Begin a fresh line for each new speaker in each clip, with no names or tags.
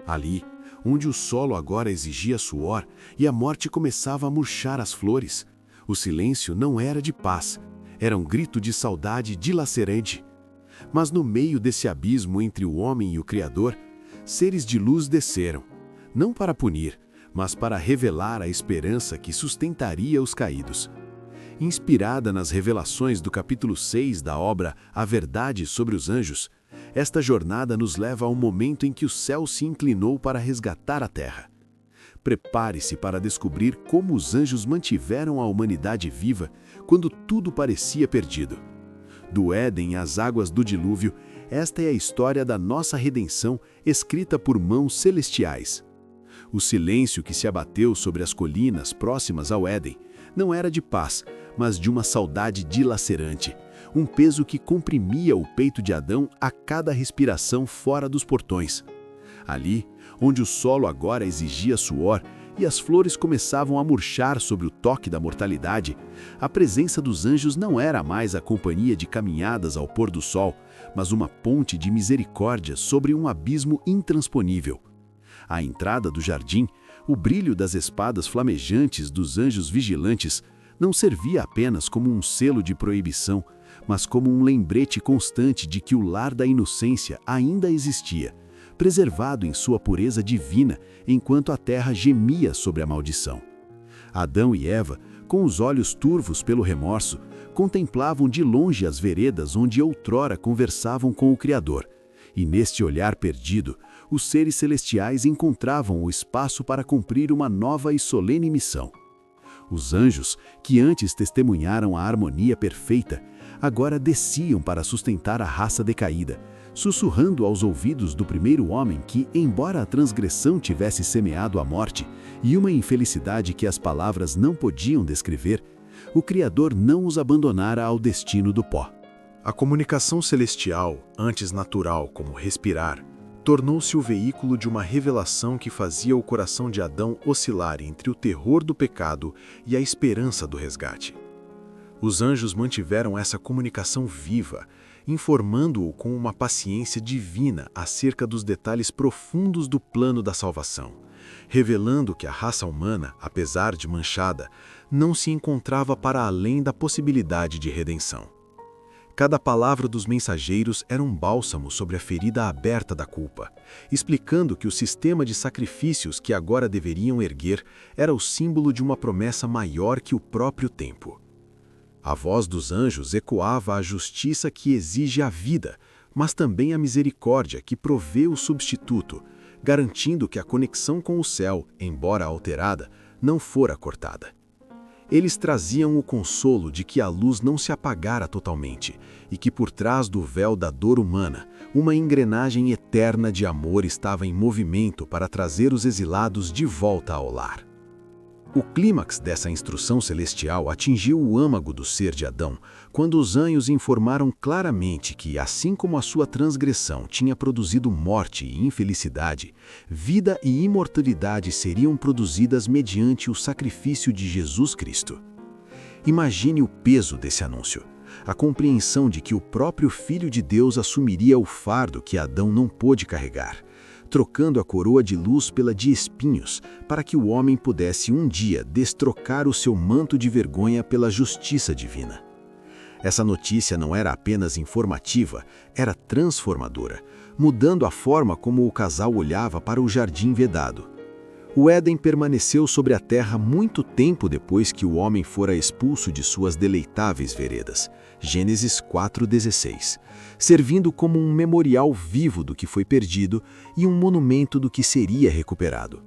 Ali, onde o solo agora exigia suor e a morte começava a murchar as flores, o silêncio não era de paz, era um grito de saudade dilacerante. Mas no meio desse abismo entre o homem e o Criador, seres de luz desceram, não para punir, mas para revelar a esperança que sustentaria os caídos. Inspirada nas revelações do capítulo 6 da obra A Verdade sobre os Anjos, esta jornada nos leva ao momento em que o céu se inclinou para resgatar a terra. Prepare-se para descobrir como os anjos mantiveram a humanidade viva quando tudo parecia perdido. Do Éden às águas do dilúvio, esta é a história da nossa redenção escrita por mãos celestiais. O silêncio que se abateu sobre as colinas próximas ao Éden não era de paz, mas de uma saudade dilacerante, um peso que comprimia o peito de Adão a cada respiração fora dos portões. Ali, onde o solo agora exigia suor e as flores começavam a murchar sob o toque da mortalidade, a presença dos anjos não era mais a companhia de caminhadas ao pôr do sol, mas uma ponte de misericórdia sobre um abismo intransponível. À entrada do jardim, o brilho das espadas flamejantes dos anjos vigilantes não servia apenas como um selo de proibição, mas como um lembrete constante de que o lar da inocência ainda existia, preservado em sua pureza divina, enquanto a terra gemia sobre a maldição. Adão e Eva, com os olhos turvos pelo remorso, contemplavam de longe as veredas onde outrora conversavam com o Criador, e neste olhar perdido, os seres celestiais encontravam o espaço para cumprir uma nova e solene missão. Os anjos, que antes testemunharam a harmonia perfeita, agora desciam para sustentar a raça decaída, sussurrando aos ouvidos do primeiro homem que, embora a transgressão tivesse semeado a morte e uma infelicidade que as palavras não podiam descrever, o Criador não os abandonara ao destino do pó.
A comunicação celestial, antes natural como respirar, tornou-se o veículo de uma revelação que fazia o coração de Adão oscilar entre o terror do pecado e a esperança do resgate. Os anjos mantiveram essa comunicação viva, informando-o com uma paciência divina acerca dos detalhes profundos do plano da salvação, revelando que a raça humana, apesar de manchada, não se encontrava para além da possibilidade de redenção. Cada palavra dos mensageiros era um bálsamo sobre a ferida aberta da culpa, explicando que o sistema de sacrifícios que agora deveriam erguer era o símbolo de uma promessa maior que o próprio tempo. A voz dos anjos ecoava a justiça que exige a vida, mas também a misericórdia que provê o substituto, garantindo que a conexão com o céu, embora alterada, não fora cortada. Eles traziam o consolo de que a luz não se apagara totalmente e que por trás do véu da dor humana, uma engrenagem eterna de amor estava em movimento para trazer os exilados de volta ao lar. O clímax dessa instrução celestial atingiu o âmago do ser de Adão, quando os anjos informaram claramente que, assim como a sua transgressão tinha produzido morte e infelicidade, vida e imortalidade seriam produzidas mediante o sacrifício de Jesus Cristo. Imagine o peso desse anúncio, a compreensão de que o próprio Filho de Deus assumiria o fardo que Adão não pôde carregar, trocando a coroa de luz pela de espinhos, para que o homem pudesse um dia destrocar o seu manto de vergonha pela justiça divina. Essa notícia não era apenas informativa, era transformadora, mudando a forma como o casal olhava para o jardim vedado. O Éden permaneceu sobre a terra muito tempo depois que o homem fora expulso de suas deleitáveis veredas. Gênesis 4:16, servindo como um memorial vivo do que foi perdido e um monumento do que seria recuperado.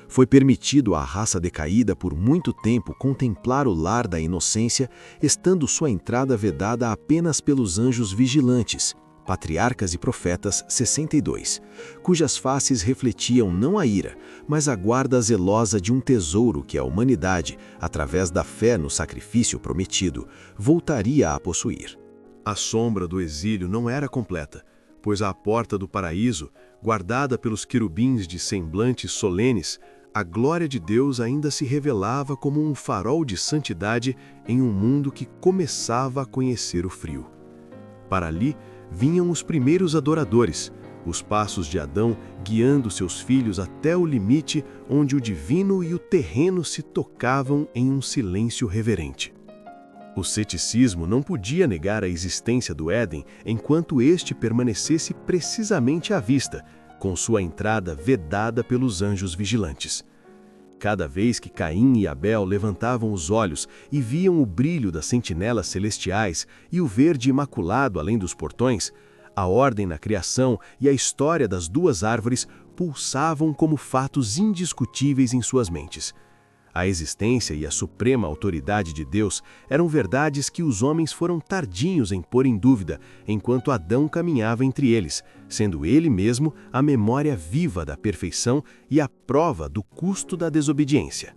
Foi permitido à raça decaída por muito tempo contemplar o lar da inocência, estando sua entrada vedada apenas pelos anjos vigilantes, Patriarcas e Profetas 62, cujas faces refletiam não a ira, mas a guarda zelosa de um tesouro que a humanidade, através da fé no sacrifício prometido, voltaria a possuir.
A sombra do exílio não era completa, pois à porta do paraíso, guardada pelos querubins de semblantes solenes, a glória de Deus ainda se revelava como um farol de santidade em um mundo que começava a conhecer o frio. Para ali vinham os primeiros adoradores, os passos de Adão guiando seus filhos até o limite onde o divino e o terreno se tocavam em um silêncio reverente. O ceticismo não podia negar a existência do Éden enquanto este permanecesse precisamente à vista, com sua entrada vedada pelos anjos vigilantes. Cada vez que Caim e Abel levantavam os olhos e viam o brilho das sentinelas celestiais e o verde imaculado além dos portões, a ordem na criação e a história das duas árvores pulsavam como fatos indiscutíveis em suas mentes. A existência e a suprema autoridade de Deus eram verdades que os homens foram tardios em pôr em dúvida, enquanto Adão caminhava entre eles, sendo ele mesmo a memória viva da perfeição e a prova do custo da desobediência.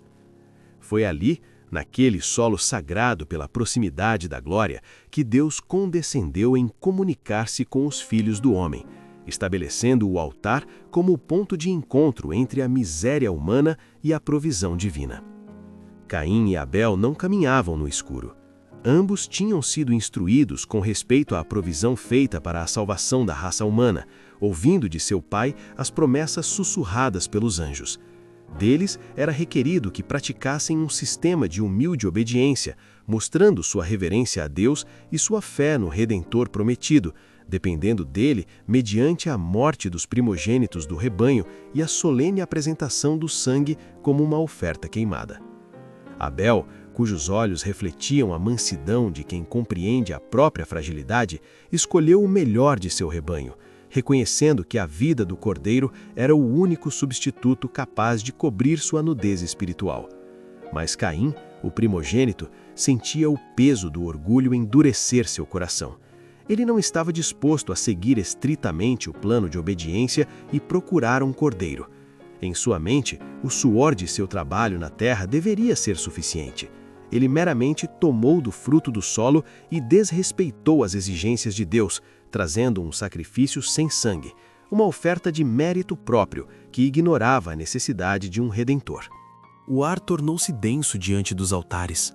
Foi ali, naquele solo sagrado pela proximidade da glória, que Deus condescendeu em comunicar-se com os filhos do homem, estabelecendo o altar como o ponto de encontro entre a miséria humana e a provisão divina. Caim e Abel não caminhavam no escuro. Ambos tinham sido instruídos com respeito à provisão feita para a salvação da raça humana, ouvindo de seu pai as promessas sussurradas pelos anjos. Deles era requerido que praticassem um sistema de humilde obediência, mostrando sua reverência a Deus e sua fé no Redentor prometido, dependendo dele mediante a morte dos primogênitos do rebanho e a solene apresentação do sangue como uma oferta queimada. Abel, cujos olhos refletiam a mansidão de quem compreende a própria fragilidade, escolheu o melhor de seu rebanho, reconhecendo que a vida do cordeiro era o único substituto capaz de cobrir sua nudez espiritual. Mas Caim, o primogênito, sentia o peso do orgulho endurecer seu coração. Ele não estava disposto a seguir estritamente o plano de obediência e procurar um cordeiro. Em sua mente, o suor de seu trabalho na terra deveria ser suficiente. Ele meramente tomou do fruto do solo e desrespeitou as exigências de Deus, trazendo um sacrifício sem sangue, uma oferta de mérito próprio que ignorava a necessidade de um redentor.
O ar tornou-se denso diante dos altares.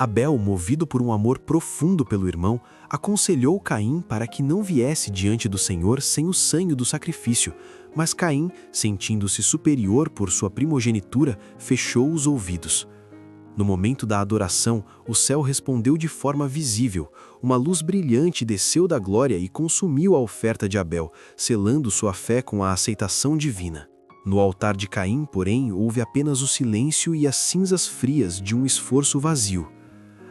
Abel, movido por um amor profundo pelo irmão, aconselhou Caim para que não viesse diante do Senhor sem o sangue do sacrifício, mas Caim, sentindo-se superior por sua primogenitura, fechou os ouvidos. No momento da adoração, o céu respondeu de forma visível. Uma luz brilhante desceu da glória e consumiu a oferta de Abel, selando sua fé com a aceitação divina. No altar de Caim, porém, houve apenas o silêncio e as cinzas frias de um esforço vazio.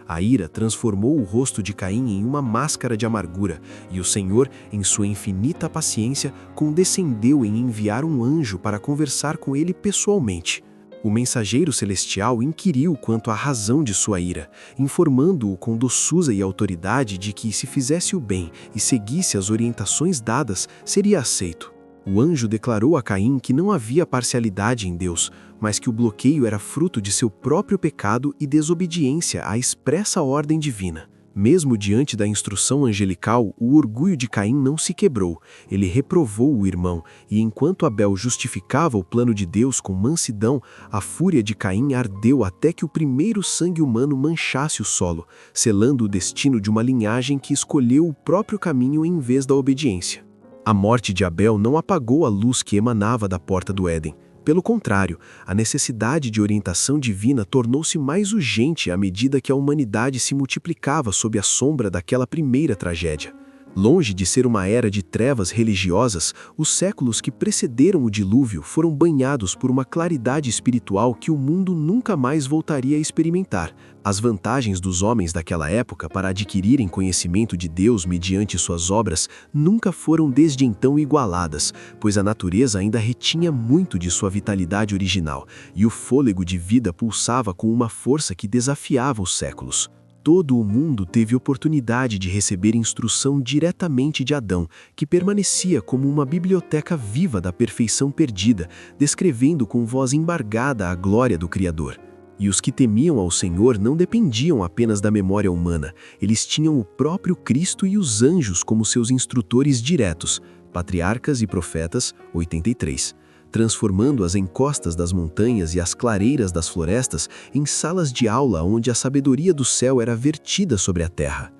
A ira transformou o rosto de Caim em uma máscara de amargura, e o Senhor, em sua infinita paciência, condescendeu em enviar um anjo para conversar com ele pessoalmente. O mensageiro celestial inquiriu quanto à razão de sua ira, informando-o com doçura e autoridade de que, se fizesse o bem e seguisse as orientações dadas, seria aceito. O anjo declarou a Caim que não havia parcialidade em Deus, mas que o bloqueio era fruto de seu próprio pecado e desobediência à expressa ordem divina. Mesmo diante da instrução angelical, o orgulho de Caim não se quebrou. Ele reprovou o irmão, e enquanto Abel justificava o plano de Deus com mansidão, a fúria de Caim ardeu até que o primeiro sangue humano manchasse o solo, selando o destino de uma linhagem que escolheu o próprio caminho em vez da obediência. A morte de Abel não apagou a luz que emanava da porta do Éden. Pelo contrário, a necessidade de orientação divina tornou-se mais urgente à medida que a humanidade se multiplicava sob a sombra daquela primeira tragédia. Longe de ser uma era de trevas religiosas, os séculos que precederam o dilúvio foram banhados por uma claridade espiritual que o mundo nunca mais voltaria a experimentar. As vantagens dos homens daquela época para adquirirem conhecimento de Deus mediante suas obras nunca foram desde então igualadas, pois a natureza ainda retinha muito de sua vitalidade original, e o fôlego de vida pulsava com uma força que desafiava os séculos. Todo o mundo teve oportunidade de receber instrução diretamente de Adão, que permanecia como uma biblioteca viva da perfeição perdida, descrevendo com voz embargada a glória do Criador. E os que temiam ao Senhor não dependiam apenas da memória humana, eles tinham o próprio Cristo e os anjos como seus instrutores diretos. Patriarcas e Profetas, 83. Transformando as encostas das montanhas e as clareiras das florestas em salas de aula onde a sabedoria do céu era vertida sobre a terra.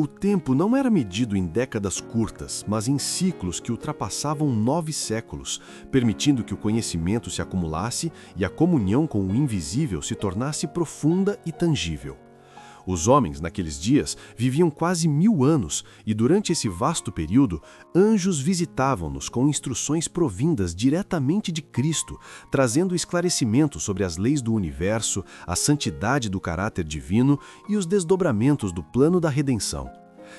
O tempo não era medido em décadas curtas, mas em ciclos que ultrapassavam 9 séculos, permitindo que o conhecimento se acumulasse e a comunhão com o invisível se tornasse profunda e tangível. Os homens, naqueles dias, viviam quase 1000 anos e, durante esse vasto período, anjos visitavam-nos com instruções provindas diretamente de Cristo, trazendo esclarecimento sobre as leis do universo, a santidade do caráter divino e os desdobramentos do plano da redenção.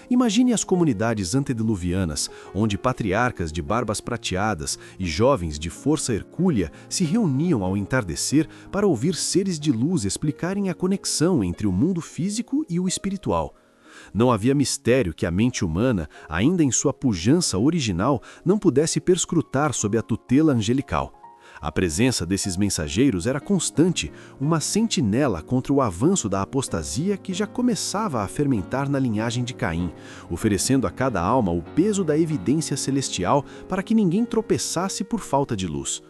Imagine as comunidades antediluvianas, onde patriarcas de barbas prateadas e jovens de força hercúlea se reuniam ao entardecer para ouvir seres de luz explicarem a conexão entre o mundo físico e o espiritual. Não havia mistério que a mente humana, ainda em sua pujança original, não pudesse perscrutar sob a tutela angelical. A presença desses mensageiros era constante, uma sentinela contra o avanço da apostasia que já começava a fermentar na linhagem de Caim, oferecendo a cada alma o peso da evidência celestial para que ninguém tropeçasse por falta de luz.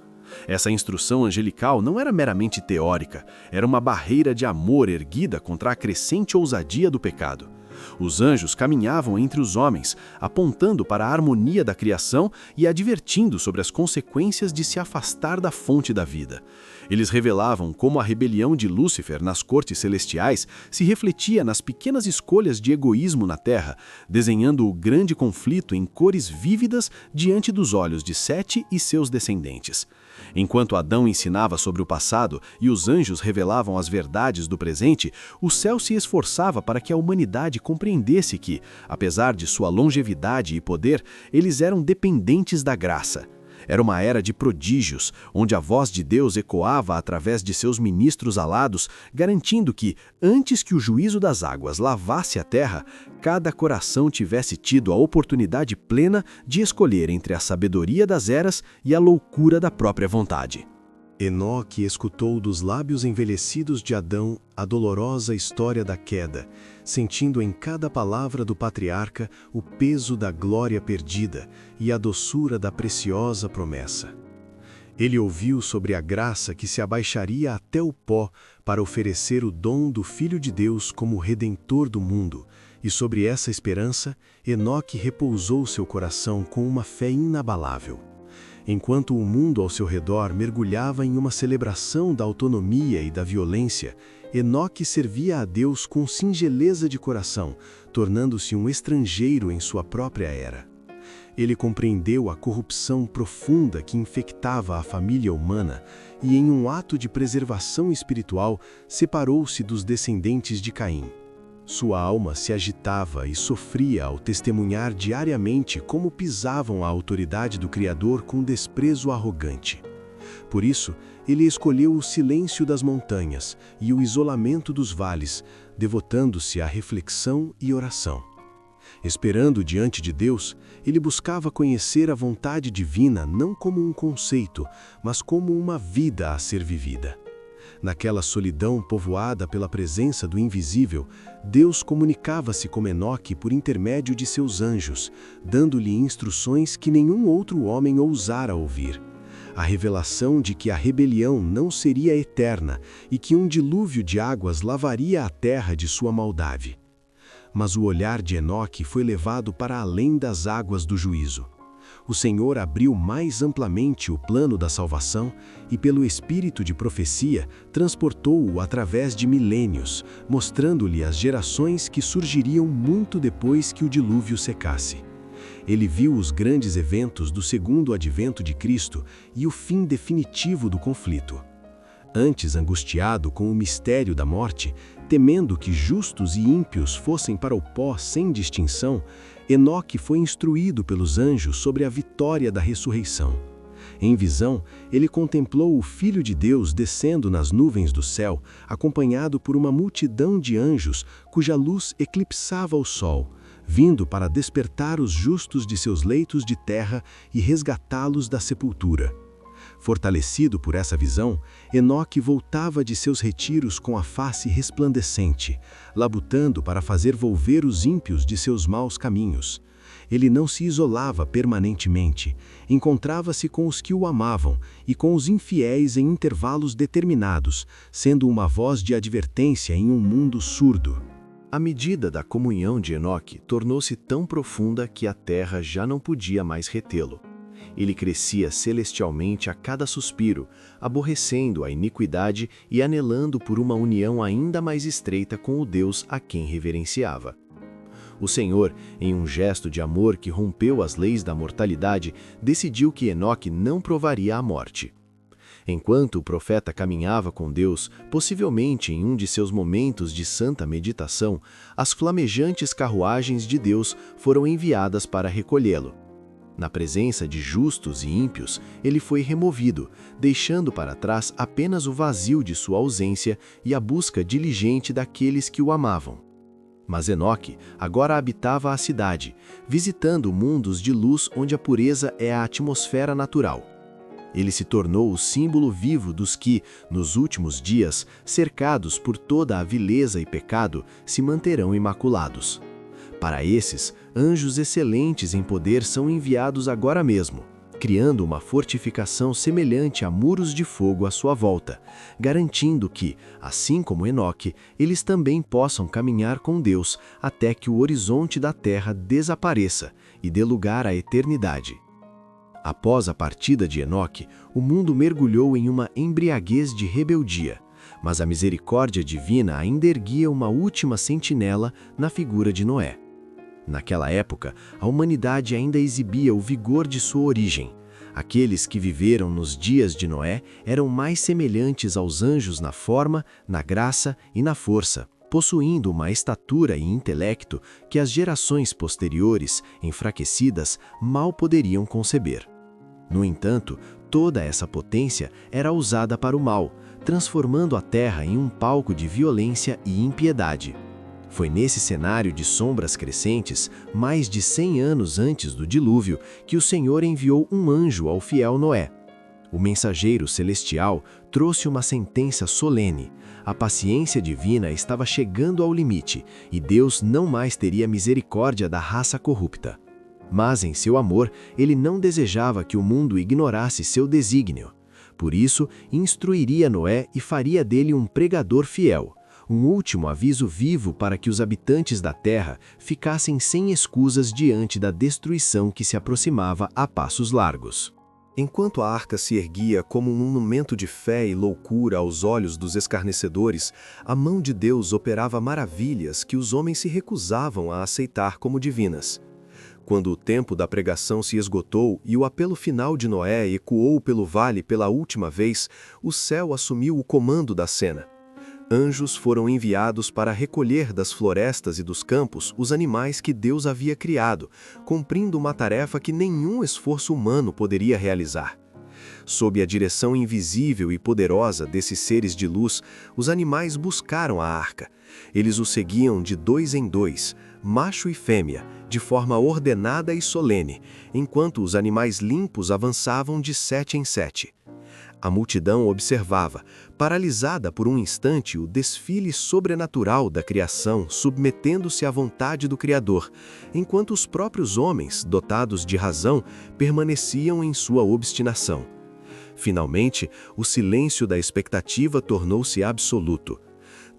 Essa instrução angelical não era meramente teórica, era uma barreira de amor erguida contra a crescente ousadia do pecado. Os anjos caminhavam entre os homens, apontando para a harmonia da criação e advertindo sobre as consequências de se afastar da fonte da vida. Eles revelavam como a rebelião de Lúcifer nas cortes celestiais se refletia nas pequenas escolhas de egoísmo na terra, desenhando o grande conflito em cores vívidas diante dos olhos de Sete e seus descendentes. Enquanto Adão ensinava sobre o passado e os anjos revelavam as verdades do presente, o céu se esforçava para que a humanidade compreendesse que, apesar de sua longevidade e poder, eles eram dependentes da graça. Era uma era de prodígios, onde a voz de Deus ecoava através de seus ministros alados, garantindo que, antes que o juízo das águas lavasse a terra, cada coração tivesse tido a oportunidade plena de escolher entre a sabedoria das eras e a loucura da própria vontade.
Enoque escutou dos lábios envelhecidos de Adão a dolorosa história da queda, sentindo em cada palavra do patriarca o peso da glória perdida e a doçura da preciosa promessa. Ele ouviu sobre a graça que se abaixaria até o pó para oferecer o dom do Filho de Deus como Redentor do mundo, e sobre essa esperança, Enoque repousou seu coração com uma fé inabalável. Enquanto o mundo ao seu redor mergulhava em uma celebração da autonomia e da violência, Enoque servia a Deus com singeleza de coração, tornando-se um estrangeiro em sua própria era. Ele compreendeu a corrupção profunda que infectava a família humana e, em um ato de preservação espiritual, separou-se dos descendentes de Caim. Sua alma se agitava e sofria ao testemunhar diariamente como pisavam a autoridade do Criador com desprezo arrogante. Por isso, ele escolheu o silêncio das montanhas e o isolamento dos vales, devotando-se à reflexão e oração. Esperando diante de Deus, ele buscava conhecer a vontade divina não como um conceito, mas como uma vida a ser vivida. Naquela solidão povoada pela presença do invisível, Deus comunicava-se com Enoque por intermédio de seus anjos, dando-lhe instruções que nenhum outro homem ousara ouvir. A revelação de que a rebelião não seria eterna e que um dilúvio de águas lavaria a terra de sua maldade. Mas o olhar de Enoque foi levado para além das águas do juízo. O Senhor abriu mais amplamente o plano da salvação e, pelo espírito de profecia, transportou-o através de milênios, mostrando-lhe as gerações que surgiriam muito depois que o dilúvio secasse. Ele viu os grandes eventos do segundo advento de Cristo e o fim definitivo do conflito. Antes angustiado com o mistério da morte, temendo que justos e ímpios fossem para o pó sem distinção, Enoque foi instruído pelos anjos sobre a vitória da ressurreição. Em visão, ele contemplou o Filho de Deus descendo nas nuvens do céu, acompanhado por uma multidão de anjos cuja luz eclipsava o sol, vindo para despertar os justos de seus leitos de terra e resgatá-los da sepultura. Fortalecido por essa visão, Enoque voltava de seus retiros com a face resplandecente, labutando para fazer volver os ímpios de seus maus caminhos. Ele não se isolava permanentemente, encontrava-se com os que o amavam e com os infiéis em intervalos determinados, sendo uma voz de advertência em um mundo surdo. A medida da comunhão de Enoque tornou-se tão profunda que a terra já não podia mais retê-lo. Ele crescia celestialmente a cada suspiro, aborrecendo a iniquidade e anelando por uma união ainda mais estreita com o Deus a quem reverenciava. O Senhor, em um gesto de amor que rompeu as leis da mortalidade, decidiu que Enoque não provaria a morte. Enquanto o profeta caminhava com Deus, possivelmente em um de seus momentos de santa meditação, as flamejantes carruagens de Deus foram enviadas para recolhê-lo. Na presença de justos e ímpios, ele foi removido, deixando para trás apenas o vazio de sua ausência e a busca diligente daqueles que o amavam. Mas Enoque agora habitava a cidade, visitando mundos de luz onde a pureza é a atmosfera natural. Ele se tornou o símbolo vivo dos que, nos últimos dias, cercados por toda a vileza e pecado, se manterão imaculados. Para esses, anjos excelentes em poder são enviados agora mesmo, criando uma fortificação semelhante a muros de fogo à sua volta, garantindo que, assim como Enoque, eles também possam caminhar com Deus até que o horizonte da terra desapareça e dê lugar à eternidade. Após a partida de Enoque, o mundo mergulhou em uma embriaguez de rebeldia, mas a misericórdia divina ainda erguia uma última sentinela na figura de Noé. Naquela época, a humanidade ainda exibia o vigor de sua origem. Aqueles que viveram nos dias de Noé eram mais semelhantes aos anjos na forma, na graça e na força, possuindo uma estatura e intelecto que as gerações posteriores, enfraquecidas, mal poderiam conceber. No entanto, toda essa potência era usada para o mal, transformando a terra em um palco de violência e impiedade. Foi nesse cenário de sombras crescentes, mais de 100 anos antes do dilúvio, que o Senhor enviou um anjo ao fiel Noé. O mensageiro celestial trouxe uma sentença solene. A paciência divina estava chegando ao limite, e Deus não mais teria misericórdia da raça corrupta. Mas, em seu amor, ele não desejava que o mundo ignorasse seu desígnio. Por isso, instruiria Noé e faria dele um pregador fiel. Um último aviso vivo para que os habitantes da terra ficassem sem escusas diante da destruição que se aproximava a passos largos. Enquanto a arca se erguia como um monumento de fé e loucura aos olhos dos escarnecedores, a mão de Deus operava maravilhas que os homens se recusavam a aceitar como divinas. Quando o tempo da pregação se esgotou e o apelo final de Noé ecoou pelo vale pela última vez, o céu assumiu o comando da cena. Anjos foram enviados para recolher das florestas e dos campos os animais que Deus havia criado, cumprindo uma tarefa que nenhum esforço humano poderia realizar. Sob a direção invisível e poderosa desses seres de luz, os animais buscaram a arca. Eles o seguiam de 2 em 2, macho e fêmea, de forma ordenada e solene, enquanto os animais limpos avançavam de 7 em 7. A multidão observava, paralisada por um instante, o desfile sobrenatural da criação submetendo-se à vontade do Criador, enquanto os próprios homens, dotados de razão, permaneciam em sua obstinação. Finalmente, o silêncio da expectativa tornou-se absoluto.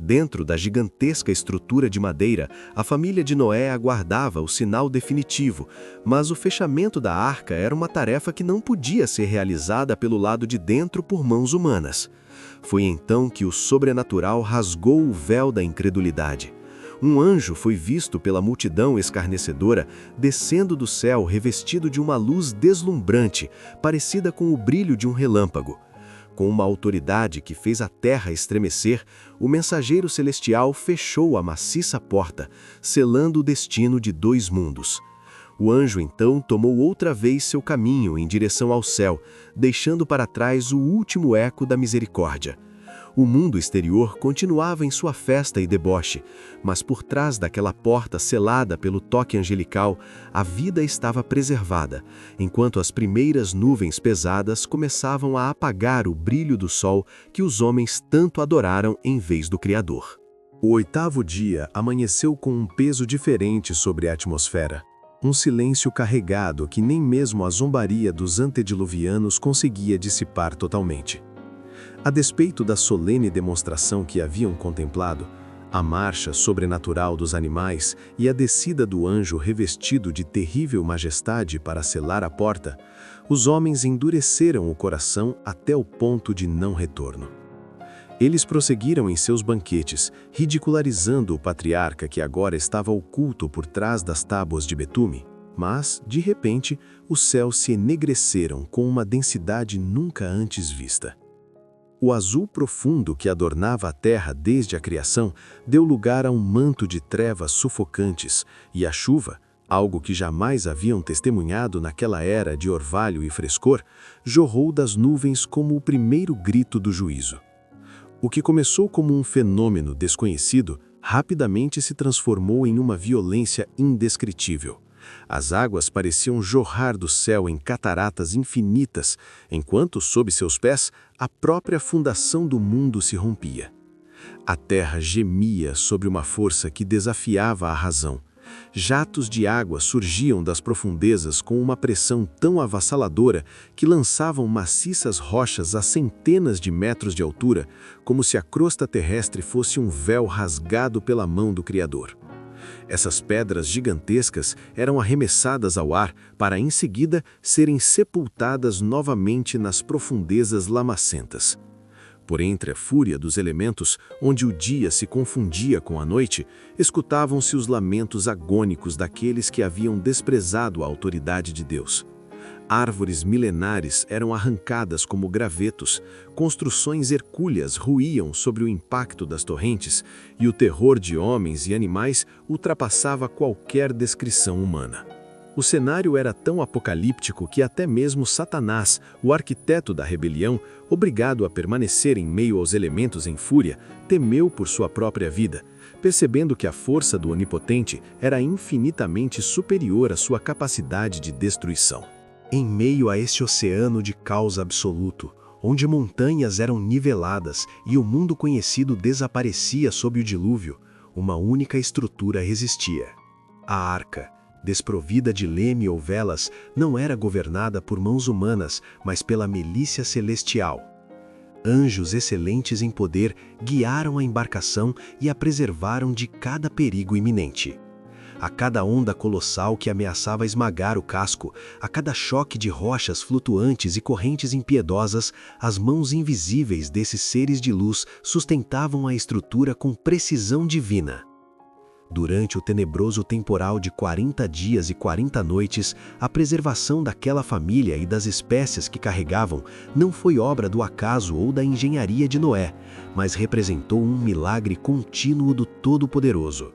Dentro da gigantesca estrutura de madeira, a família de Noé aguardava o sinal definitivo, mas o fechamento da arca era uma tarefa que não podia ser realizada pelo lado de dentro por mãos humanas. Foi então que o sobrenatural rasgou o véu da incredulidade. Um anjo foi visto pela multidão escarnecedora descendo do céu revestido de uma luz deslumbrante, parecida com o brilho de um relâmpago. Com uma autoridade que fez a terra estremecer, o mensageiro celestial fechou a maciça porta, selando o destino de 2 mundos. O anjo então tomou outra vez seu caminho em direção ao céu, deixando para trás o último eco da misericórdia. O mundo exterior continuava em sua festa e deboche, mas por trás daquela porta selada pelo toque angelical, a vida estava preservada, enquanto as primeiras nuvens pesadas começavam a apagar o brilho do sol que os homens tanto adoraram em vez do Criador. O 8º dia amanheceu com um peso diferente sobre a atmosfera. Um silêncio carregado que nem mesmo a zombaria dos antediluvianos conseguia dissipar totalmente. A despeito da solene demonstração que haviam contemplado, A marcha sobrenatural dos animais e a descida do anjo revestido de terrível majestade para selar a porta, os homens endureceram o coração até o ponto de não retorno. Eles prosseguiram em seus banquetes, ridicularizando o patriarca que agora estava oculto por trás das tábuas de betume, mas, de repente, os céus se enegreceram com uma densidade nunca antes vista. O azul profundo que adornava a terra desde a criação deu lugar a um manto de trevas sufocantes, e a chuva, algo que jamais haviam testemunhado naquela era de orvalho e frescor, jorrou das nuvens como o primeiro grito do juízo. O que começou como um fenômeno desconhecido, rapidamente se transformou em uma violência indescritível. As águas pareciam jorrar do céu em cataratas infinitas, enquanto, sob seus pés, a própria fundação do mundo se rompia. A terra gemia sobre uma força que desafiava a razão. Jatos de água surgiam das profundezas com uma pressão tão avassaladora que lançavam maciças rochas a centenas de metros de altura, como se a crosta terrestre fosse um véu rasgado pela mão do Criador. Essas pedras gigantescas eram arremessadas ao ar para, em seguida, serem sepultadas novamente nas profundezas lamacentas. Por entre a fúria dos elementos, onde o dia se confundia com a noite, escutavam-se os lamentos agônicos daqueles que haviam desprezado a autoridade de Deus. Árvores milenares eram arrancadas como gravetos, construções hercúleas ruíam sobre o impacto das torrentes, e o terror de homens e animais ultrapassava qualquer descrição humana. O cenário era tão apocalíptico que até mesmo Satanás, o arquiteto da rebelião, obrigado a permanecer em meio aos elementos em fúria, temeu por sua própria vida, percebendo que a força do Onipotente era infinitamente superior à sua capacidade de destruição. Em meio a esse oceano de caos absoluto, onde montanhas eram niveladas e o mundo conhecido desaparecia sob o dilúvio, uma única estrutura resistia. A arca, desprovida de leme ou velas, não era governada por mãos humanas, mas pela milícia celestial. Anjos excelentes em poder guiaram a embarcação e a preservaram de cada perigo iminente. A cada onda colossal que ameaçava esmagar o casco, a cada choque de rochas flutuantes e correntes impiedosas, as mãos invisíveis desses seres de luz sustentavam a estrutura com precisão divina. Durante o tenebroso temporal de 40 dias e 40 noites, a preservação daquela família e das espécies que carregavam não foi obra do acaso ou da engenharia de Noé, mas representou um milagre contínuo do Todo-Poderoso.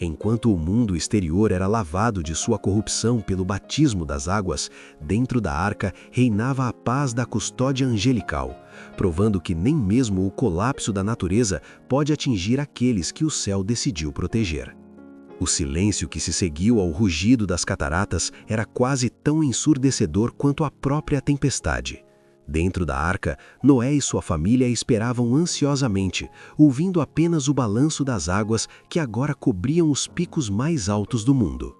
Enquanto o mundo exterior era lavado de sua corrupção pelo batismo das águas, dentro da arca reinava a paz da custódia angelical, provando que nem mesmo o colapso da natureza pode atingir aqueles que o céu decidiu proteger. O silêncio que se seguiu ao rugido das cataratas era quase tão ensurdecedor quanto a própria tempestade. Dentro da arca, Noé e sua família esperavam ansiosamente, ouvindo apenas o balanço das águas que agora cobriam os picos mais altos do mundo.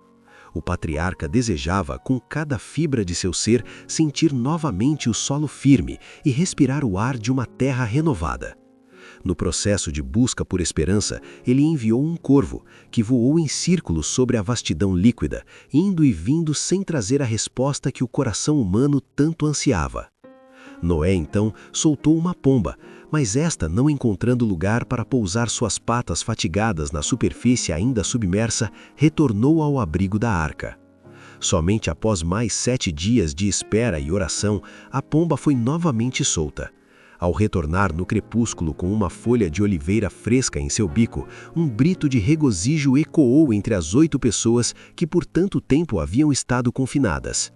O patriarca desejava, com cada fibra de seu ser, sentir novamente o solo firme e respirar o ar de uma terra renovada. No processo de busca por esperança, ele enviou um corvo, que voou em círculos sobre a vastidão líquida, indo e vindo sem trazer a resposta que o coração humano tanto ansiava. Noé, então, soltou uma pomba, mas esta, não encontrando lugar para pousar suas patas fatigadas na superfície ainda submersa, retornou ao abrigo da arca. Somente após mais 7 dias de espera e oração, a pomba foi novamente solta. Ao retornar no crepúsculo com uma folha de oliveira fresca em seu bico, um grito de regozijo ecoou entre as 8 pessoas que por tanto tempo haviam estado confinadas.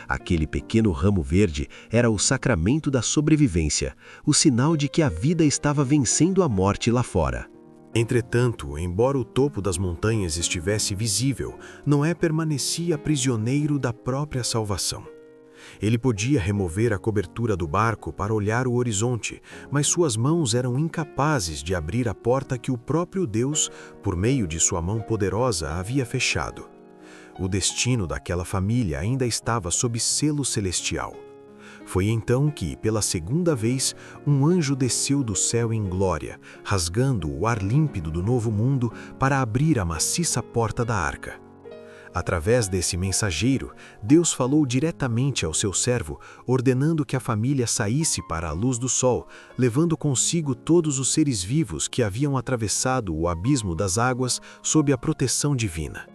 Aquele pequeno ramo verde era o sacramento da sobrevivência, o sinal de que a vida estava vencendo a morte lá fora. Entretanto, embora o topo das montanhas estivesse visível, Noé permanecia prisioneiro da própria salvação. Ele podia remover a cobertura do barco para olhar o horizonte, mas suas mãos eram incapazes de abrir a porta que o próprio Deus, por meio de sua mão poderosa, havia fechado. O destino daquela família ainda estava sob selo celestial. Foi então que, pela segunda vez, um anjo desceu do céu em glória, rasgando o ar límpido do novo mundo para abrir a maciça porta da arca. Através desse mensageiro, Deus falou diretamente ao seu servo, ordenando que a família saísse para a luz do sol, levando consigo todos os seres vivos que haviam atravessado o abismo das águas sob a proteção divina.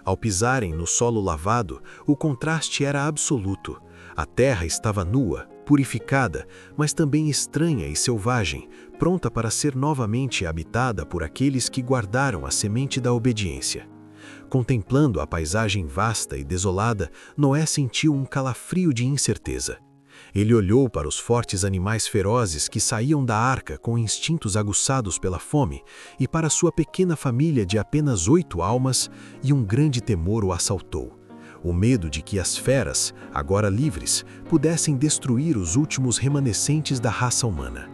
Ao pisarem no solo lavado, o contraste era absoluto. A terra estava nua, purificada, mas também estranha e selvagem, pronta para ser novamente habitada por aqueles que guardaram a semente da obediência. Contemplando a paisagem vasta e desolada, Noé sentiu um calafrio de incerteza. Ele olhou para os fortes animais ferozes que saíam da arca com instintos aguçados pela fome e para sua pequena família de apenas 8 almas, e um grande temor o assaltou. O medo de que as feras, agora livres, pudessem destruir os últimos remanescentes da raça humana.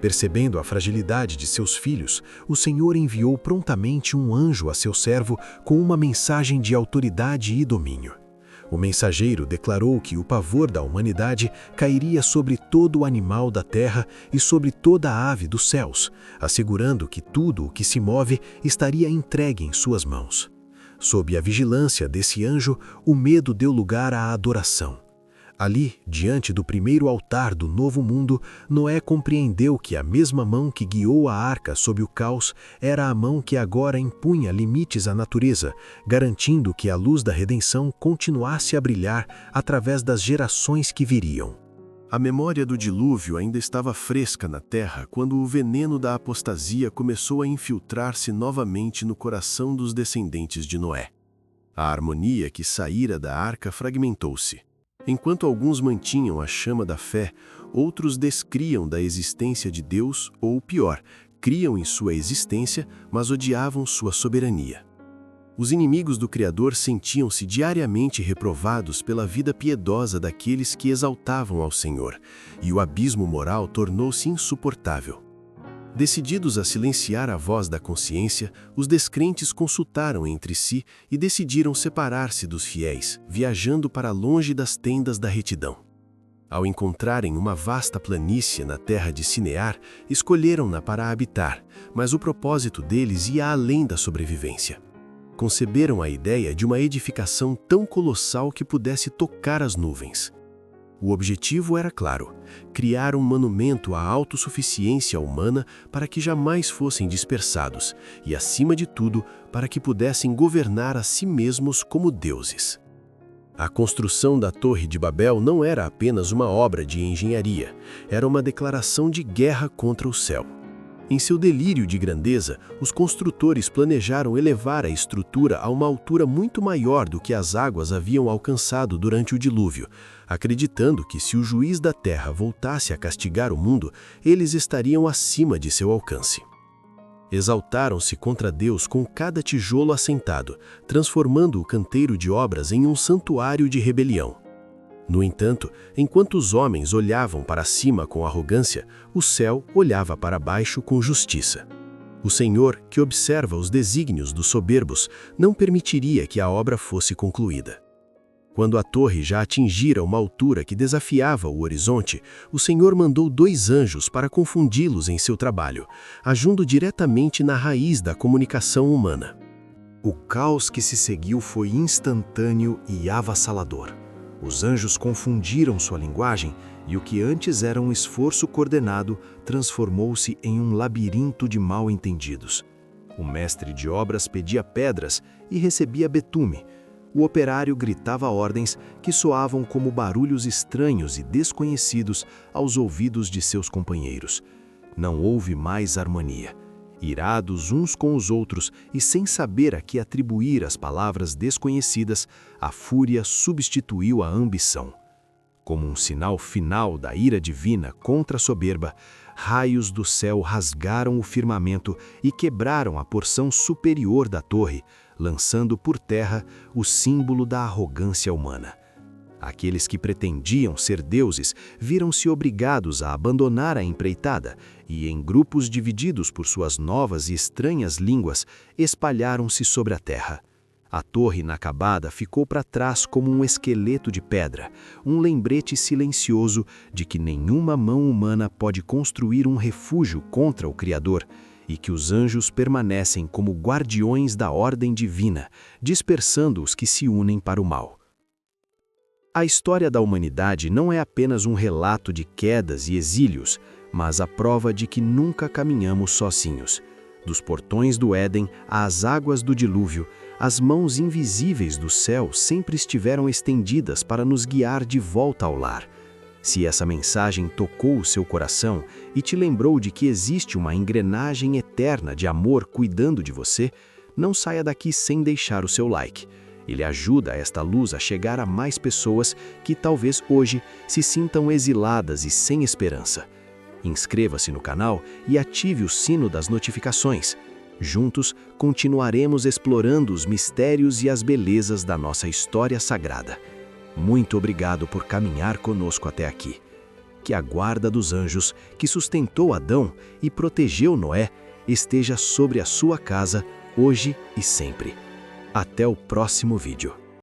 Percebendo a fragilidade de seus filhos, o Senhor enviou prontamente um anjo a seu servo com uma mensagem de autoridade e domínio. O mensageiro declarou que o pavor da humanidade cairia sobre todo o animal da terra e sobre toda a ave dos céus, assegurando que tudo o que se move estaria entregue em suas mãos. Sob a vigilância desse anjo, o medo deu lugar à adoração. Ali, diante do primeiro altar do novo mundo, Noé compreendeu que a mesma mão que guiou a arca sob o caos era a mão que agora impunha limites à natureza, garantindo que a luz da redenção continuasse a brilhar através das gerações que viriam.
A memória do dilúvio ainda estava fresca na terra quando o veneno da apostasia começou a infiltrar-se novamente no coração dos descendentes de Noé. A harmonia que saíra da arca fragmentou-se. Enquanto alguns mantinham a chama da fé, outros descriam da existência de Deus ou, pior, criam em sua existência, mas odiavam sua soberania. Os inimigos do Criador sentiam-se diariamente reprovados pela vida piedosa daqueles que exaltavam ao Senhor, e o abismo moral tornou-se insuportável. Decididos a silenciar a voz da consciência, os descrentes consultaram entre si e decidiram separar-se dos fiéis, viajando para longe das tendas da retidão. Ao encontrarem uma vasta planície na terra de Sinear, escolheram-na para habitar, mas o propósito deles ia além da sobrevivência. Conceberam a ideia de uma edificação tão colossal que pudesse tocar as nuvens. O objetivo era claro: criar um monumento à autossuficiência humana para que jamais fossem dispersados e, acima de tudo, para que pudessem governar a si mesmos como deuses. A construção da Torre de Babel não era apenas uma obra de engenharia, era uma declaração de guerra contra o céu. Em seu delírio de grandeza, os construtores planejaram elevar a estrutura a uma altura muito maior do que as águas haviam alcançado durante o dilúvio, acreditando que se o juiz da terra voltasse a castigar o mundo, eles estariam acima de seu alcance. Exaltaram-se contra Deus com cada tijolo assentado, transformando o canteiro de obras em um santuário de rebelião. No entanto, enquanto os homens olhavam para cima com arrogância, o céu olhava para baixo com justiça. O Senhor, que observa os desígnios dos soberbos, não permitiria que a obra fosse concluída. Quando a torre já atingira uma altura que desafiava o horizonte, o Senhor mandou 2 anjos para confundi-los em seu trabalho, agindo diretamente na raiz da comunicação humana.
O caos que se seguiu foi instantâneo e avassalador. Os anjos confundiram sua linguagem e o que antes era um esforço coordenado transformou-se em um labirinto de mal-entendidos. O mestre de obras pedia pedras e recebia betume. O operário gritava ordens que soavam como barulhos estranhos e desconhecidos aos ouvidos de seus companheiros. Não houve mais harmonia. Irados uns com os outros e sem saber a que atribuir as palavras desconhecidas, a fúria substituiu a ambição. Como um sinal final da ira divina contra a soberba, raios do céu rasgaram o firmamento e quebraram a porção superior da torre, lançando por terra o símbolo da arrogância humana. Aqueles que pretendiam ser deuses viram-se obrigados a abandonar a empreitada e, em grupos divididos por suas novas e estranhas línguas, espalharam-se sobre a terra.
A torre inacabada ficou para trás como um esqueleto de pedra, um lembrete silencioso de que nenhuma mão humana pode construir um refúgio contra o Criador e que os anjos permanecem como guardiões da ordem divina, dispersando os que se unem para o mal. A história da humanidade não é apenas um relato de quedas e exílios, mas a prova de que nunca caminhamos sozinhos. Dos portões do Éden às águas do dilúvio, as mãos invisíveis do céu sempre estiveram estendidas para nos guiar de volta ao lar. Se essa mensagem tocou o seu coração e te lembrou de que existe uma engrenagem eterna de amor cuidando de você, não saia daqui sem deixar o seu like. Ele ajuda esta luz a chegar a mais pessoas que talvez hoje se sintam exiladas e sem esperança. Inscreva-se no canal e ative o sino das notificações. Juntos, continuaremos explorando os mistérios e as belezas da nossa história sagrada. Muito obrigado por caminhar conosco até aqui. Que a guarda dos anjos, que sustentou Adão e protegeu Noé, esteja sobre a sua casa, hoje e sempre. Até o próximo vídeo.